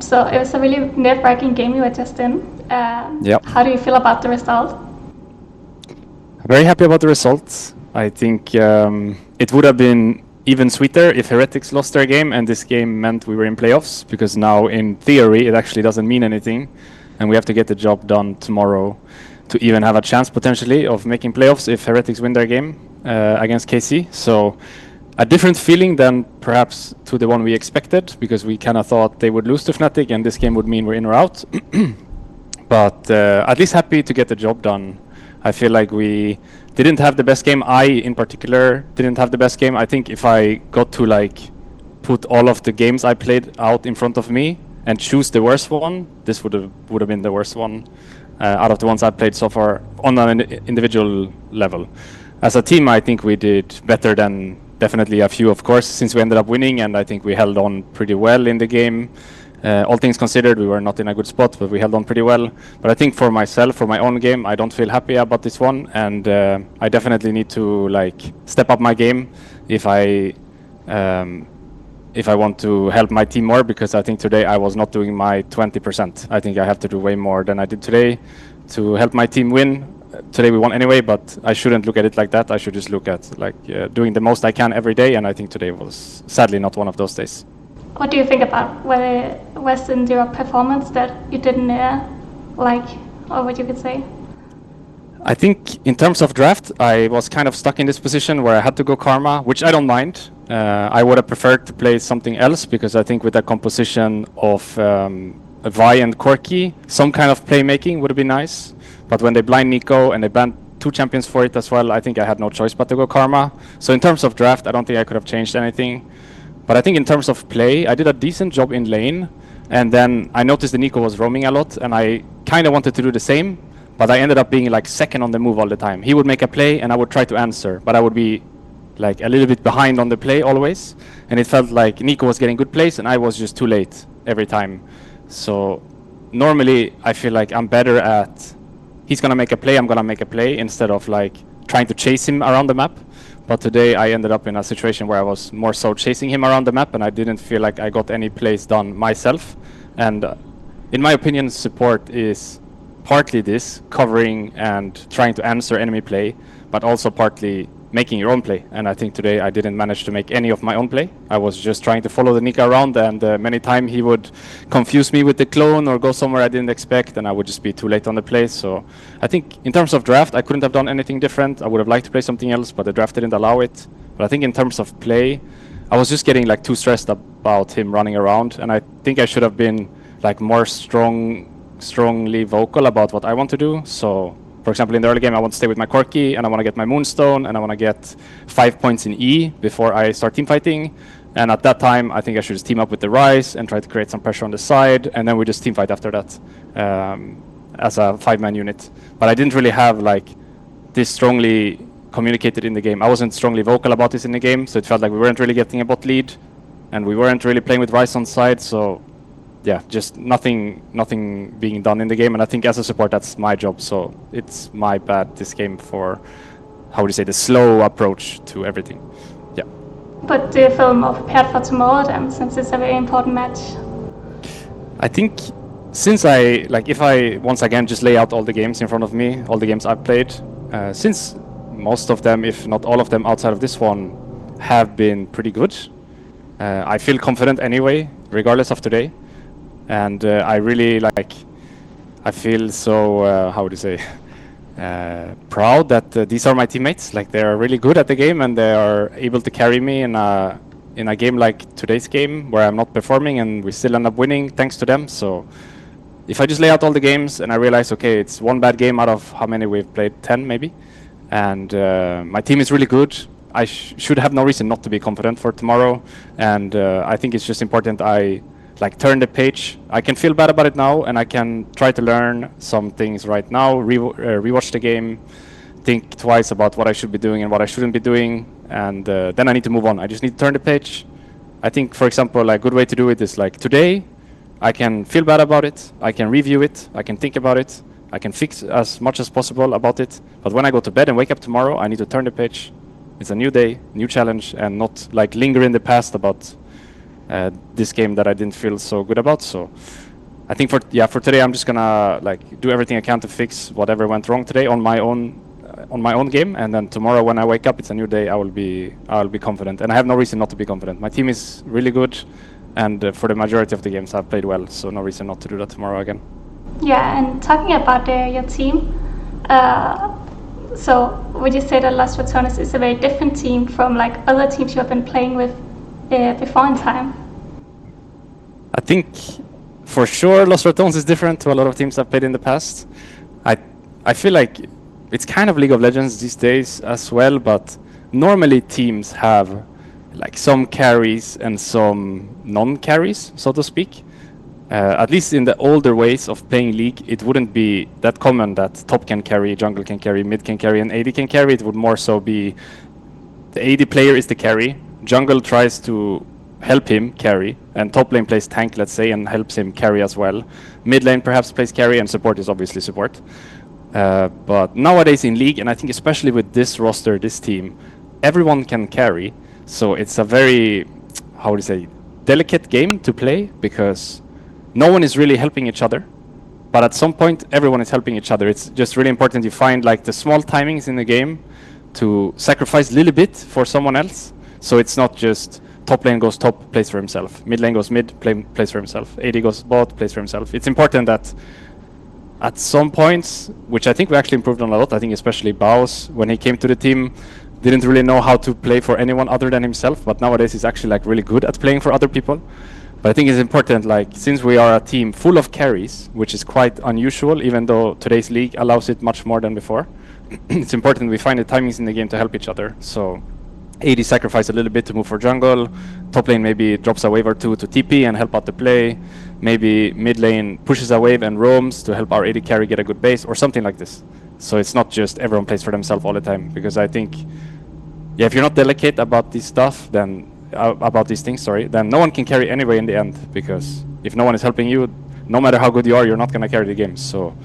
So it was a really nerve-wracking game you were just in. Yep. How do you feel about the result? Very happy about the results. I think it would have been even sweeter if Heretics lost their game and this game meant we were in playoffs, because now in theory it actually doesn't mean anything and we have to get the job done tomorrow to even have a chance potentially of making playoffs if Heretics win their game against KC. So a different feeling than perhaps to the one we expected, because we kind of thought they would lose to Fnatic and this game would mean we're in or out. But at least happy to get the job done. I feel like we didn't have the best game. I, in particular, didn't have the best game. I think if I got to like put all of the games I played out in front of me and choose the worst one, this would have been the worst one out of the ones I've played so far on an individual level. As a team, I think we did better than definitely a few, of course, since we ended up winning, and I think we held on pretty well in the game. All things considered, we were not in a good spot, but we held on pretty well. But I think for myself, for my own game, I don't feel happy about this one, and I definitely need to like step up my game if I want to help my team more, because I think today I was not doing my 20%. I think I have to do way more than I did today to help my team win. Today we won anyway, but I shouldn't look at it like that. I should just look at like doing the most I can every day, and I think today was sadly not one of those days. What do you think about what it was in your performance that you didn't like, or what you could say? I think in terms of draft, I was kind of stuck in this position where I had to go Karma, which I don't mind. I would have preferred to play something else, because I think with the composition of Vi and Corki, some kind of playmaking would have been nice. But when they blind Nico and they banned 2 champions for it as well, I think I had no choice but to go Karma. So in terms of draft, I don't think I could have changed anything. But I think in terms of play, I did a decent job in lane, and then I noticed that Nico was roaming a lot, and I kind of wanted to do the same, but I ended up being like second on the move all the time. He would make a play, and I would try to answer, but I would be like a little bit behind on the play always, and it felt like Nico was getting good plays, and I was just too late every time. So normally, I feel like I'm better at, he's gonna make a play, I'm gonna make a play, instead of like trying to chase him around the map. But today I ended up in a situation where I was more so chasing him around the map, and I didn't feel like I got any plays done myself. And in my opinion, support is partly this, covering and trying to answer enemy play, but also partly making your own play. And I think today I didn't manage to make any of my own play. I was just trying to follow the Nika around, and many times he would confuse me with the clone or go somewhere I didn't expect, and I would just be too late on the play. So I think in terms of draft, I couldn't have done anything different. I would have liked to play something else, but the draft didn't allow it. But I think in terms of play, I was just getting like too stressed about him running around, and I think I should have been like more strongly vocal about what I want to do. So for example, in the early game, I want to stay with my Corki, and I want to get my Moonstone, and I want to get 5 points in E before I start team fighting. And at that time, I think I should just team up with the Ryze and try to create some pressure on the side, and then we just team fight after that as a 5-man unit. But I didn't really have like this strongly communicated in the game. I wasn't strongly vocal about this in the game, so it felt like we weren't really getting a bot lead, and we weren't really playing with Ryze on side. So yeah, just nothing being done in the game, and I think as a support that's my job, so it's my bad this game for, how would you say, the slow approach to everything. Yeah. But do you feel more prepared for tomorrow then, since it's a very important match? I think since if I once again just lay out all the games in front of me, all the games I've played, since most of them, if not all of them outside of this one, have been pretty good, I feel confident anyway, regardless of today. And I really I feel so, how would you say, proud that these are my teammates. Like, they are really good at the game, and they are able to carry me in a game like today's game where I'm not performing, and we still end up winning thanks to them. So if I just lay out all the games and I realize, okay, it's one bad game out of how many we've played, 10 maybe, and my team is really good, I should have no reason not to be confident for tomorrow. And I think it's just important I turn the page. I can feel bad about it now, and I can try to learn some things right now, rewatch the game, think twice about what I should be doing and what I shouldn't be doing, and then I need to move on. I just need to turn the page. I think, for example, a good way to do it is like today, I can feel bad about it, I can review it, I can think about it, I can fix as much as possible about it, but when I go to bed and wake up tomorrow, I need to turn the page. It's a new day, new challenge, and not linger in the past about this game that I didn't feel so good about. So I think for today I'm just gonna like do everything I can to fix whatever went wrong today on my own game, and then tomorrow when I wake up, it's a new day. I'll be confident, and I have no reason not to be confident. My team is really good, and for the majority of the games I've played well, so no reason not to do that tomorrow again. Yeah, and talking about your team, so would you say that Los Ratones is a very different team from like other teams you have been playing with before in time? I think for sure Los Ratones is different to a lot of teams I've played in the past. I feel like it's kind of League of Legends these days as well, but normally teams have like some carries and some non-carries, so to speak. At least in the older ways of playing League, it wouldn't be that common that top can carry, jungle can carry, mid can carry, and AD can carry. It would more so be the AD player is the carry, jungle tries to help him carry, and top lane plays tank, let's say, and helps him carry as well. Mid lane perhaps plays carry, and support is obviously support. But nowadays in League, and I think especially with this roster, this team, everyone can carry. So it's a very, how would you say, delicate game to play, because no one is really helping each other. But at some point, everyone is helping each other. It's just really important you find like the small timings in the game to sacrifice a little bit for someone else. So it's not just top lane goes top, plays for himself. Mid lane goes mid, plays for himself. AD goes bot, plays for himself. It's important that at some points, which I think we actually improved on a lot, I think especially Baus, when he came to the team, didn't really know how to play for anyone other than himself, but nowadays he's actually like really good at playing for other people. But I think it's important, like, since we are a team full of carries, which is quite unusual, even though today's league allows it much more than before, it's important we find the timings in the game to help each other. So AD sacrifice a little bit to move for jungle, top lane maybe drops a wave or two to TP and help out the play, maybe mid lane pushes a wave and roams to help our AD carry get a good base, or something like this. So it's not just everyone plays for themselves all the time, because I think, if you're not delicate about this stuff, then about these things, then no one can carry anyway in the end, because if no one is helping you, no matter how good you are, you're not going to carry the game. So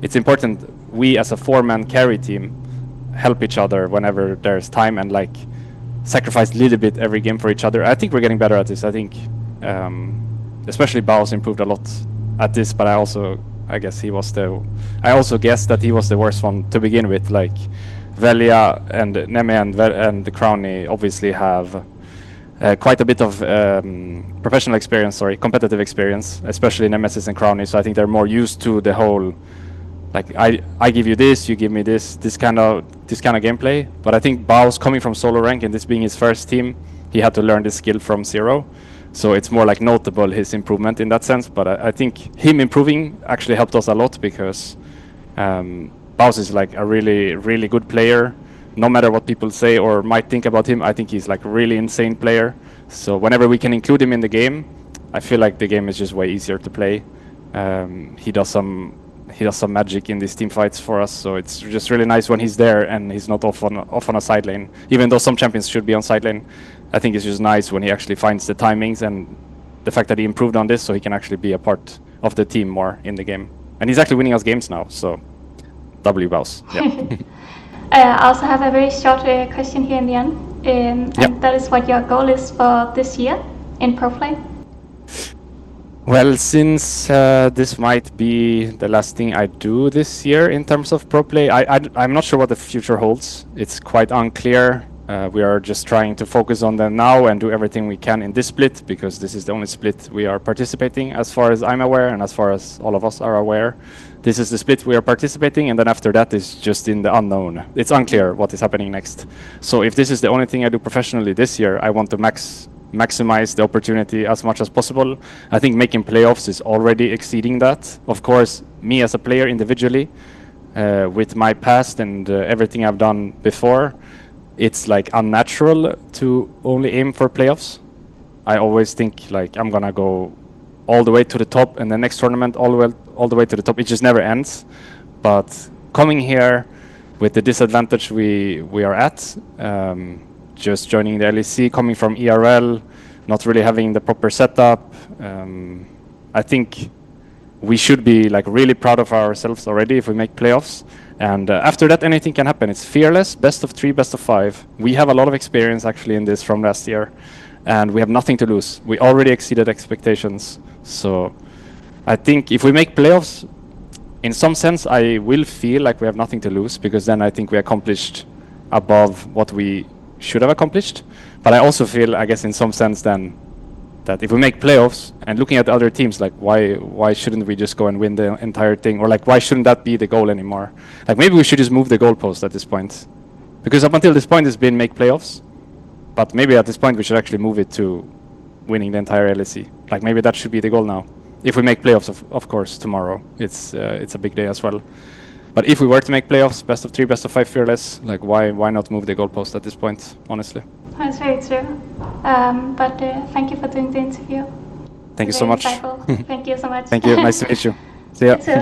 it's important we as a 4-man carry team help each other whenever there's time, and like sacrifice a little bit every game for each other. I think we're getting better at this. I think especially Baus improved a lot at this, but I also guessed that he was the worst one to begin with. Like Velia and Neme and the Crowny obviously have quite a bit of competitive experience, especially Nemesis and Crowny. So I think they're more used to the whole, like, I give you this, you give me this kind of gameplay. But I think Baus, coming from solo rank and this being his first team, he had to learn this skill from zero. So it's more like notable his improvement in that sense. But I think him improving actually helped us a lot, because Baus is like a really, really good player. No matter what people say or might think about him, I think he's like a really insane player. So whenever we can include him in the game, I feel like the game is just way easier to play. He does some magic in these team fights for us. So it's just really nice when he's there and he's not off on a side lane. Even though some champions should be on side lane, I think it's just nice when he actually finds the timings, and the fact that he improved on this, so he can actually be a part of the team more in the game. And he's actually winning us games now. So W Baus. Yeah. I also have a very short question here in the end, and that is what your goal is for this year in Pro Play. Well, since this might be the last thing I do this year in terms of Pro Play, I'm not sure what the future holds. It's quite unclear. We are just trying to focus on them now and do everything we can in this split, because this is the only split we are participating, as far as I'm aware, and as far as all of us are aware. This is the split we are participating, and then after that is just in the unknown. It's unclear what is happening next. So if this is the only thing I do professionally this year, I want to maximize the opportunity as much as possible. I think making playoffs is already exceeding that. Of course, me as a player individually, with my past and everything I've done before, it's like unnatural to only aim for playoffs. I always think like I'm gonna go all the way to the top, and the next tournament all the way to the top. It just never ends. But coming here with the disadvantage we are at, just joining the LEC, coming from ERL, not really having the proper setup, I think we should be like really proud of ourselves already if we make playoffs. And after that, anything can happen. It's fearless, best of 3, best of 5. We have a lot of experience actually in this from last year. and we have nothing to lose. We already exceeded expectations. So I think if we make playoffs, in some sense, I will feel like we have nothing to lose, because then I think we accomplished above what we should have accomplished. But I also feel, I guess, in some sense then, that if we make playoffs and looking at the other teams, like why shouldn't we just go and win the entire thing? Or like, why shouldn't that be the goal anymore? Like, maybe we should just move the goalpost at this point. Because up until this point, it's been make playoffs. But maybe at this point, we should actually move it to winning the entire LEC. Like, maybe that should be the goal now. If we make playoffs, of course, tomorrow, it's a big day as well. But if we were to make playoffs, best of 3, best of 5 fearless, like why not move the goalpost at this point, honestly? That's very true. But thank you for doing the interview. Thank you so much. Thank you so much. Thank you. Nice to meet you. See ya.